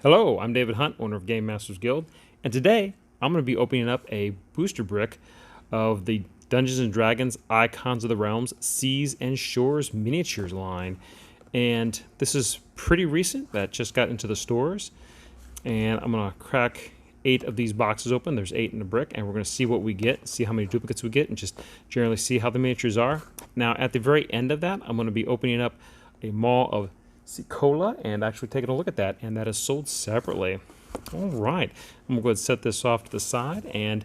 Hello, I'm David Hunt, owner of GameMasters Guild, and today I'm going to be opening up a booster brick of the Dungeons & Dragons Icons of the Realms Seas and Shores miniatures line. And this is pretty recent, that just got into the stores. And I'm going to crack 8 of these boxes open. There's 8 in the brick, and we're going to see what we get, see how many duplicates we get, and just generally see how the miniatures are. Now, at the very end of that, I'm going to be opening up a Maw of Cola and actually taking a look at that, and that is sold separately. All right, I'm gonna go ahead and set this off to the side, and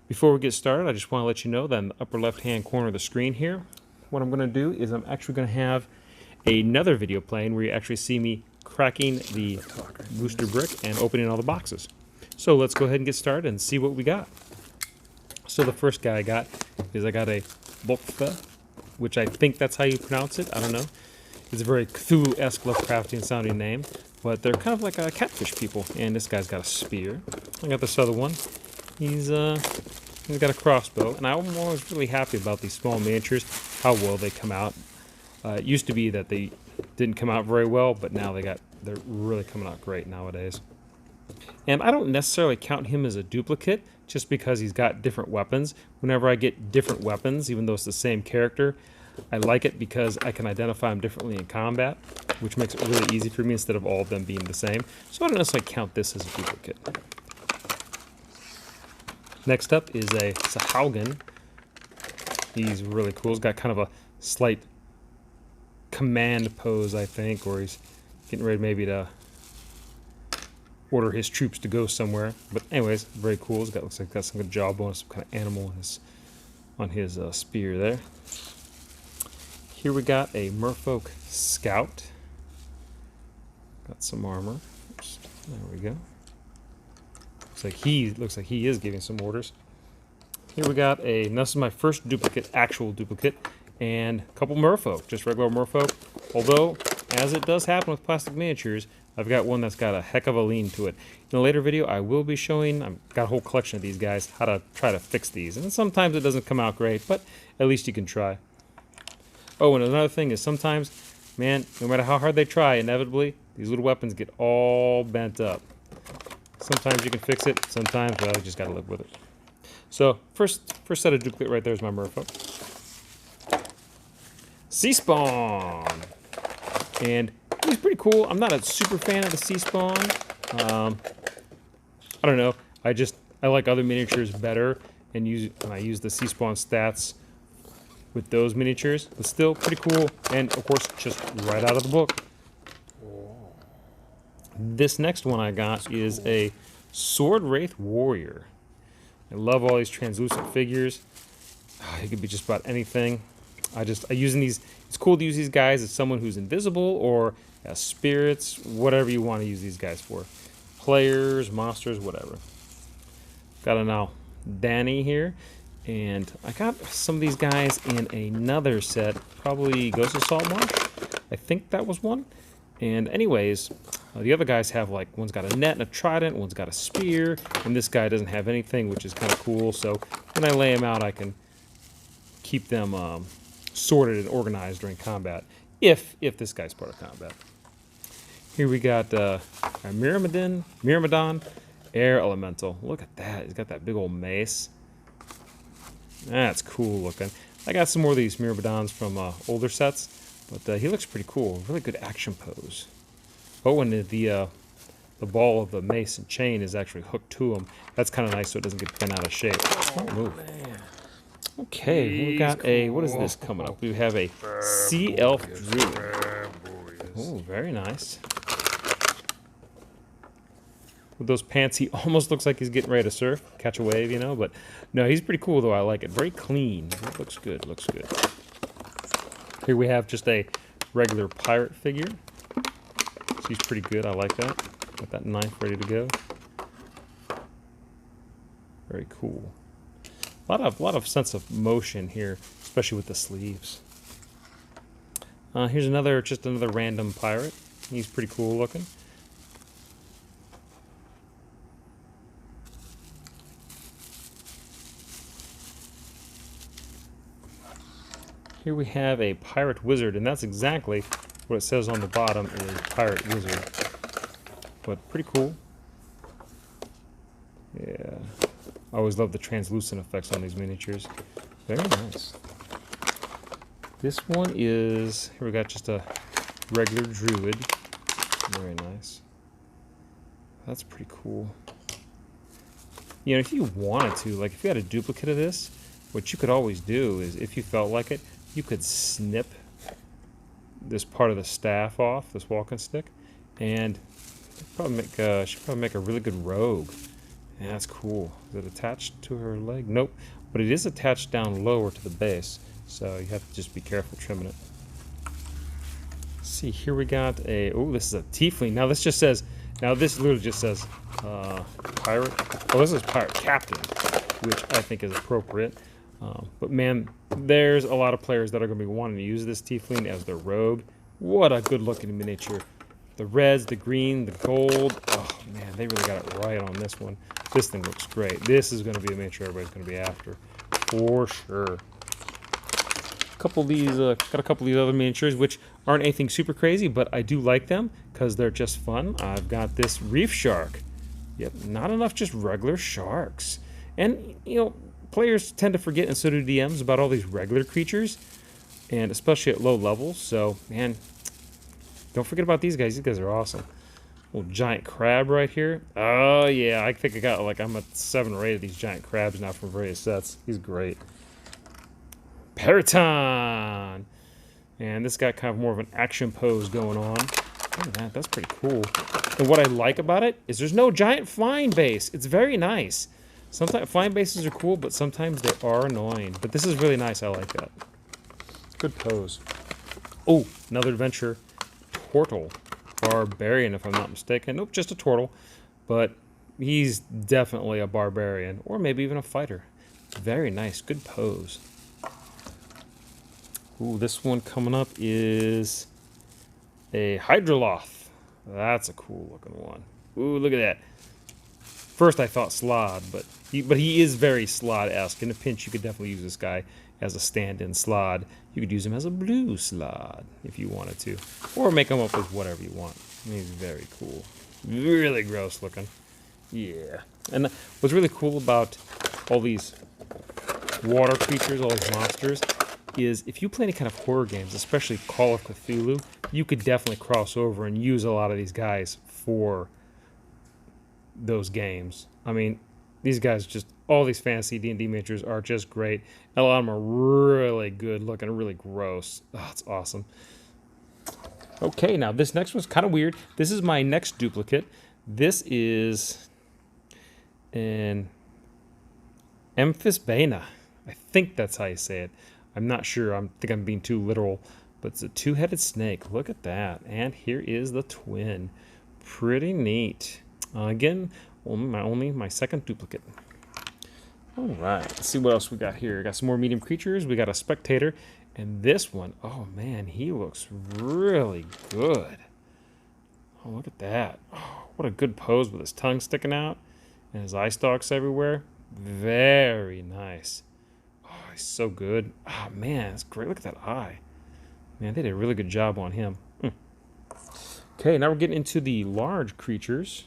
before we get started, I just want to let you know that in the upper left hand corner of the screen here, what I'm going to do is I'm actually going to have another video playing where you actually see me cracking the booster brick and opening all the boxes. So let's go ahead and get started and see what we got. So the first guy I got is I got a Bokfa, which I think that's how you pronounce it. I don't know. It's a very Cthulhu-esque Lovecraftian sounding name, but they're kind of like catfish people. And this guy's got a spear. I got this other one. He's got a crossbow, and I'm always really happy about these small miniatures, how well they come out. It used to be that they didn't come out very well, but now they're really coming out great nowadays. And I don't necessarily count him as a duplicate, just because he's got different weapons. Whenever I get different weapons, even though it's the same character, I like it because I can identify them differently in combat, which makes it really easy for me instead of all of them being the same. So I don't necessarily count this as a duplicate. Next up is a Sahaugen. He's really cool. He's got kind of a slight command pose, I think, or he's getting ready maybe to order his troops to go somewhere. But anyways, very cool. Looks like he's got some good jawbone, some kind of animal on his spear there. Here we got a Merfolk Scout. Got some armor. Oops, there we go. Looks like he is giving some orders. Here we got this is my first actual duplicate, and a couple Merfolk, just regular Merfolk. Although, as it does happen with plastic miniatures, I've got one that's got a heck of a lean to it. In a later video, I will be showing, I've got a whole collection of these guys, how to try to fix these. And sometimes it doesn't come out great, but at least you can try. Oh, and another thing is sometimes, man, no matter how hard they try, inevitably, these little weapons get all bent up. Sometimes you can fix it, sometimes, well, you just gotta live with it. So, first set of duplicate right there is my Merfolk. Sea Spawn! And he's pretty cool. I'm not a super fan of the Sea Spawn. I don't know. I like other miniatures better, and I use the Sea Spawn stats with those miniatures, but still pretty cool, and of course just right out of the book. This next one I got is a Sword Wraith Warrior. I love all these translucent figures. It could be just about anything. Using these, it's cool to use these guys as someone who's invisible or as spirits, whatever you want to use these guys for. Players, monsters, whatever. Got a now Danny here. And I got some of these guys in another set, probably Ghost of Saltmarsh. I think that was one. And anyways, the other guys have one's got a net and a trident, one's got a spear, and this guy doesn't have anything, which is kind of cool. So when I lay them out, I can keep them sorted and organized during combat, if this guy's part of combat. Here we got our Myrmidon Air Elemental. Look at that, he's got that big old mace. That's cool looking. I got some more of these Myrmidons from older sets, but he looks pretty cool. Really good action pose. Oh, and the ball of the mace and chain is actually hooked to him. That's kind of nice so it doesn't get bent out of shape. Oh, move. Okay, we got what is this coming up? We have a Sea Elf Druid. Oh, very nice. With those pants, he almost looks like he's getting ready to surf, catch a wave, you know, but no, he's pretty cool though. I like it. Very clean. It looks good, looks good. Here we have just a regular pirate figure. She's pretty good, I like that. Got that knife ready to go. Very cool. A lot of sense of motion here, especially with the sleeves. Here's just another random pirate. He's pretty cool looking. Here we have a pirate wizard, and that's exactly what it says on the bottom is pirate wizard. but pretty cool. Yeah. I always love the translucent effects on these miniatures. Very nice. This one is, here we got just a regular druid. Very nice. That's pretty cool. You know, if you wanted to, like if you had a duplicate of this, what you could always do is, if you felt like it, you could snip this part of the staff off, this walking stick, and should probably make a really good rogue. Yeah, that's cool. Is it attached to her leg? Nope. But it is attached down lower to the base, so you have to just be careful trimming it. Let's see, here we got a, oh, this is a tiefling. Now this just says, now this literally just says pirate. Oh, this is pirate captain, which I think is appropriate. But man, there's a lot of players that are going to be wanting to use this tiefling as their rogue. What a good looking miniature. The reds, the green, the gold. Oh man, they really got it right on this one. This thing looks great. This is going to be a miniature everybody's going to be after, for sure. Got a couple of these other miniatures, which aren't anything super crazy, but I do like them because they're just fun. I've got this reef shark. Yep, not enough just regular sharks. And, you know, players tend to forget, and so do DMs, about all these regular creatures, and especially at low levels. So, man, don't forget about these guys. These guys are awesome. Little giant crab right here. Oh, yeah, I think I got, like, I'm at 7 or 8 of these giant crabs now from various sets. He's great. Periton! And this got kind of more of an action pose going on. Look at that, that's pretty cool. And what I like about it is there's no giant flying base. It's very nice. Sometimes flying bases are cool, but sometimes they are annoying. But this is really nice, I like that. Good pose. Oh, another adventure. Turtle. Barbarian, if I'm not mistaken. Nope, just a turtle. But he's definitely a barbarian, or maybe even a fighter. Very nice, good pose. Ooh, this one coming up is a Hydroloth. That's a cool looking one. Ooh, look at that. First I thought Slod, but he is very Slod-esque. In a pinch, you could definitely use this guy as a stand-in Slod. You could use him as a blue Slod if you wanted to, or make him up with whatever you want. He's very cool. Really gross looking. Yeah. And what's really cool about all these water creatures, all these monsters, is if you play any kind of horror games, especially Call of Cthulhu, you could definitely cross over and use a lot of these guys for those games. I mean, these guys just, all these fantasy D&D miniatures are just great. And a lot of them are really good looking, really gross. Oh, it's awesome. Okay, now this next one's kind of weird. This is my next duplicate. This is an Amphisbaena. I think that's how you say it. I'm not sure. I think I'm being too literal, but it's a two-headed snake. Look at that. And here is the twin. Pretty neat. Again, only my second duplicate. All right, let's see what else we got here. Got some more medium creatures. We got a spectator, and this one, oh man, he looks really good. Oh, look at that. Oh, what a good pose with his tongue sticking out and his eye stalks everywhere. Very nice. He's so good. Oh, man, that's great. Look at that eye. Man, they did a really good job on him. Okay, now we're getting into the large creatures.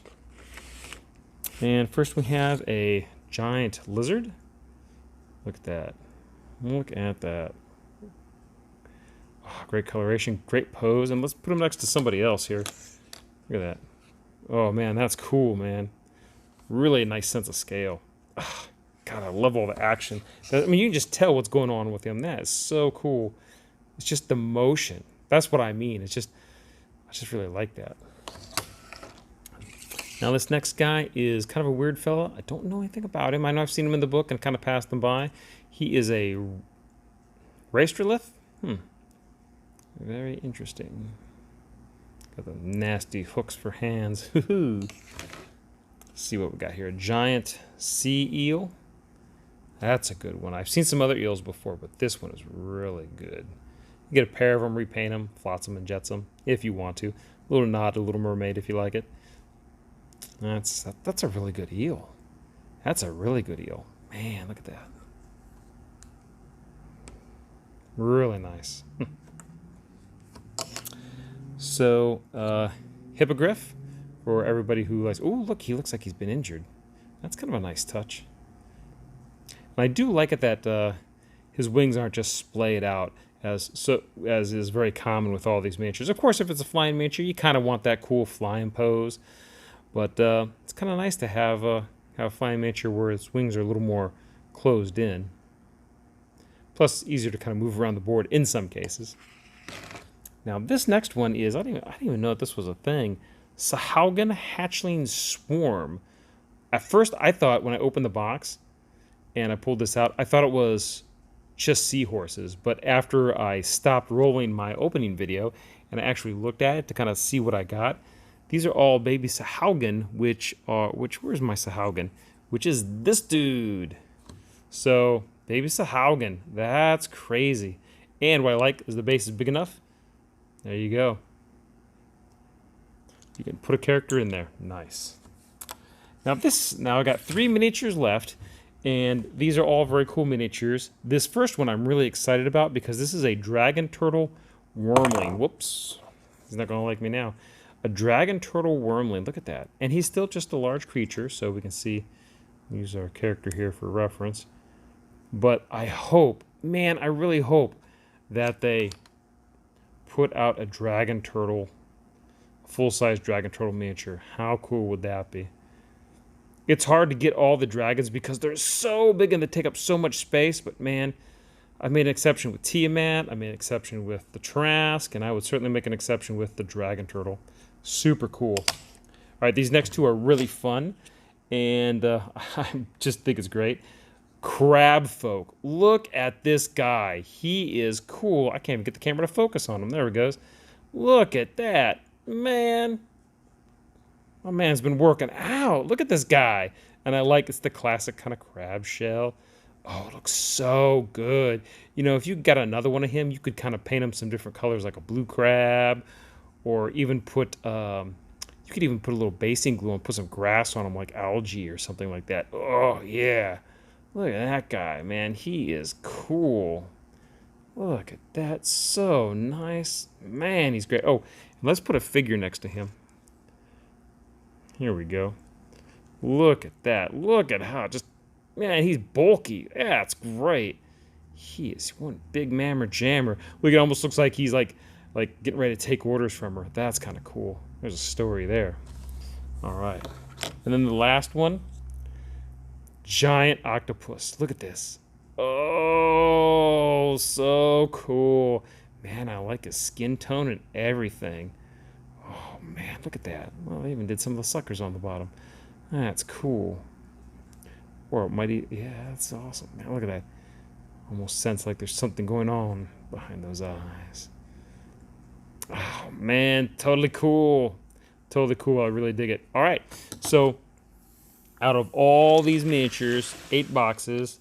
And first we have a giant lizard. Look at that. Look at that. Oh, great coloration, great pose. And let's put him next to somebody else here. Look at that. Oh, man, that's cool, man. Really nice sense of scale. Oh, God, I love all the action. I mean, you can just tell what's going on with him. That is so cool. It's just the motion. That's what I mean. It's just, I just really like that. Now, this next guy is kind of a weird fella. I don't know anything about him. I know I've seen him in the book and kind of passed him by. He is a Wraith. Very interesting. Got the nasty hooks for hands. Let's see what we got here. A Giant Sea Eel. That's a good one. I've seen some other eels before, but this one is really good. You get a pair of them, repaint them, flotsam and jetsam if you want to. A little nod to Little Mermaid if you like it. That's a really good eel. That's a really good eel. Man, look at that. Really nice. So, Hippogriff, for everybody who likes. Oh, look, he looks like he's been injured. That's kind of a nice touch. And I do like it that his wings aren't just splayed out as is very common with all these miniatures. Of course, if it's a flying miniature, you kind of want that cool flying pose. But it's kind of nice to have a flying miniature where its wings are a little more closed in. Plus, easier to kind of move around the board in some cases. Now, this next one is, I didn't even know that this was a thing. Sahaugen Hatchling Swarm. At first, I thought when I opened the box and I pulled this out, I thought it was just seahorses. But after I stopped rolling my opening video and I actually looked at it to kind of see what I got, these are all baby Sahaugen, where's my Sahaugen? Which is this dude. So, baby Sahaugen, that's crazy. And what I like is the base is big enough. There you go. You can put a character in there. Nice. Now I got 3 miniatures left, and these are all very cool miniatures. This first one I'm really excited about because this is a dragon turtle wormling. Whoops. He's not going to like me now. A dragon turtle wormling. Look at that. And he's still just a large creature, so we can see, use our character here for reference. But I hope, man, I really hope that they put out a dragon turtle, full-size dragon turtle miniature. How cool would that be? It's hard to get all the dragons because they're so big and they take up so much space, but man, I made an exception with Tiamat, I made an exception with the Trask, and I would certainly make an exception with the dragon turtle. Super cool. All right, these next 2 are really fun, and I just think it's great. Crab folk. Look at this guy. He is cool. I can't even get the camera to focus on him. There it goes. Look at that. Man. My man's been working out. Look at this guy. And I like it's the classic kind of crab shell. Oh, it looks so good. You know, if you got another one of him, you could kind of paint him some different colors like a blue crab, or even put you could even put a little basing glue and put some grass on him like algae or something like that. Oh, yeah. Look at that guy, man. He is cool. Look at that. So nice. Man, he's great. Oh, let's put a figure next to him. Here we go. Look at that. Look at how man, he's bulky. Yeah, that's great. He is one big mammer jammer. Look, it almost looks like he's like getting ready to take orders from her. That's kind of cool. There's a story there. All right. And then the last one. Giant octopus. Look at this. Oh, so cool. Man, I like his skin tone and everything. Oh, man, look at that. Well, they even did some of the suckers on the bottom. That's cool. Or it might yeah, that's awesome. Man, look at that. Almost sense like there's something going on behind those eyes. Oh, man, totally cool. Totally cool. I really dig it. All right, so out of all these miniatures, 8 boxes.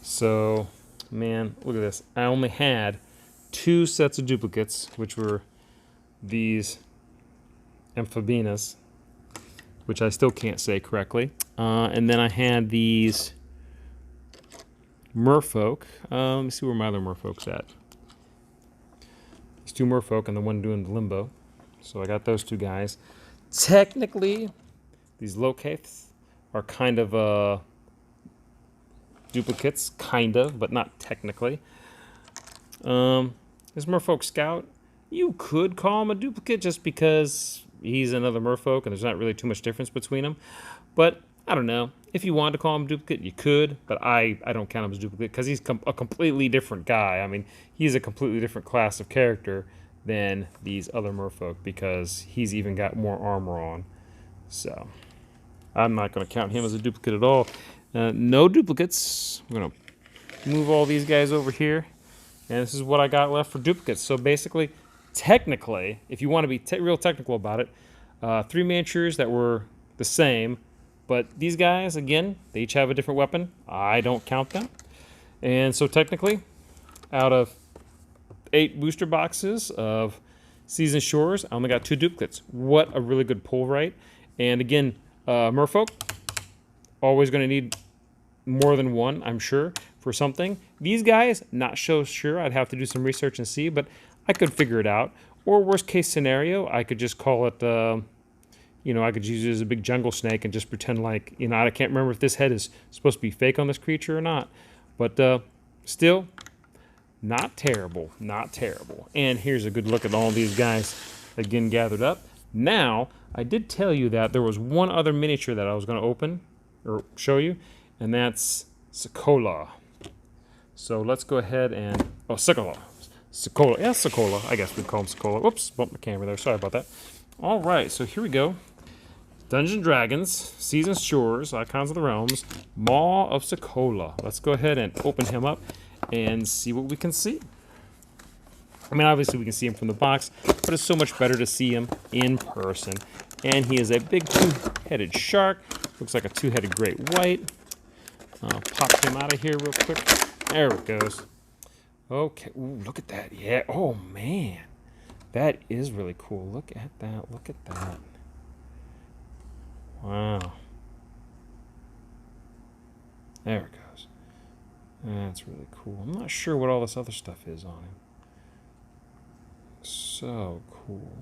So, man, look at this. I only had 2 sets of duplicates, which were these amphibians, which I still can't say correctly. And then I had these merfolk. Let me see where my other merfolk's at. These 2 merfolk and the one doing the limbo. So I got those 2 guys. Technically, these locates are kind of duplicates, kind of, but not technically. This merfolk scout, you could call him a duplicate just because he's another merfolk and there's not really too much difference between them. But I don't know. If you wanted to call him a duplicate, you could, but I don't count him as a duplicate because he's a completely different guy. I mean, he's a completely different class of character than these other merfolk because he's even got more armor on. So I'm not going to count him as a duplicate at all. No duplicates. We're going to move all these guys over here. And this is what I got left for duplicates. So basically, technically, if you want to be real technical about it, 3 miniatures that were the same. But these guys, again, they each have a different weapon. I don't count them. And so technically, out of 8 booster boxes of Seas and Shores, I only got 2 duplicates. What a really good pull rate. And again, merfolk, always going to need more than 1, I'm sure, for something. These guys, not so sure. I'd have to do some research and see, but I could figure it out. Or worst case scenario, I could just call it, you know, I could use it as a big jungle snake and just pretend like, you know, I can't remember if this head is supposed to be fake on this creature or not. But still, not terrible, not terrible. And here's a good look at all these guys again gathered up. Now, I did tell you that there was one other miniature that I was going to open or show you, and that's Sekolah. So let's go ahead and, oh, Sekolah. Sekolah, yeah, Sekolah. I guess we'd call him Sekolah. Whoops, bumped my camera there. Sorry about that. All right, so here we go. Dungeons & Dragons, Seas and Shores, Icons of the Realms, Maw of Sekolah. Let's go ahead and open him up and see what we can see. I mean, obviously we can see him from the box, but it's so much better to see him in person. And he is a big two-headed shark. Looks like a two-headed great white. I'll pop him out of here real quick. There it goes. Okay, ooh, look at that. Yeah, oh man. That is really cool. Look at that, look at that. Wow. There it goes. That's really cool. I'm not sure what all this other stuff is on him. So cool.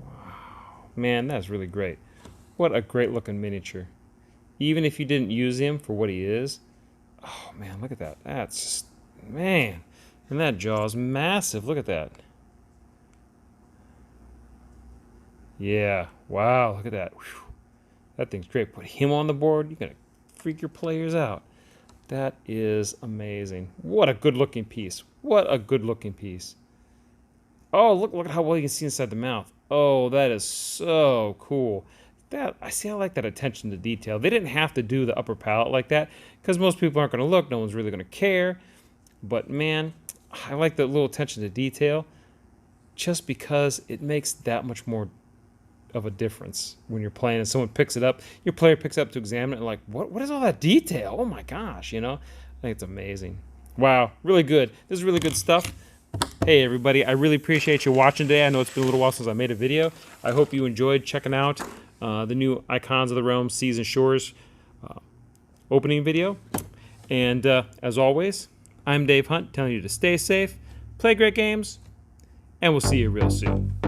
Wow. Man, that's really great. What a great looking miniature. Even if you didn't use him for what he is. Oh man, look at that. That's just, man. And that jaw is massive. Look at that. Yeah. Wow, look at that. Whew. That thing's great. Put him on the board, you're going to freak your players out. That is amazing. What a good looking piece. What a good looking piece. Oh, look at how well you can see inside the mouth. Oh, that is so cool. That, I like that attention to detail. They didn't have to do the upper palate like that because most people aren't going to look. No one's really going to care. But man, I like that little attention to detail just because it makes that much more of a difference when you're playing and someone picks it up. Your player picks it up to examine it and like, what is all that detail? Oh my gosh, you know? I think it's amazing. Wow, really good. This is really good stuff. Hey everybody, I really appreciate you watching today. I know it's been a little while since I made a video. I hope you enjoyed checking out the new Icons of the Realm Seas and Shores opening video. And as always, I'm Dave Hunt telling you to stay safe, play great games, and we'll see you real soon.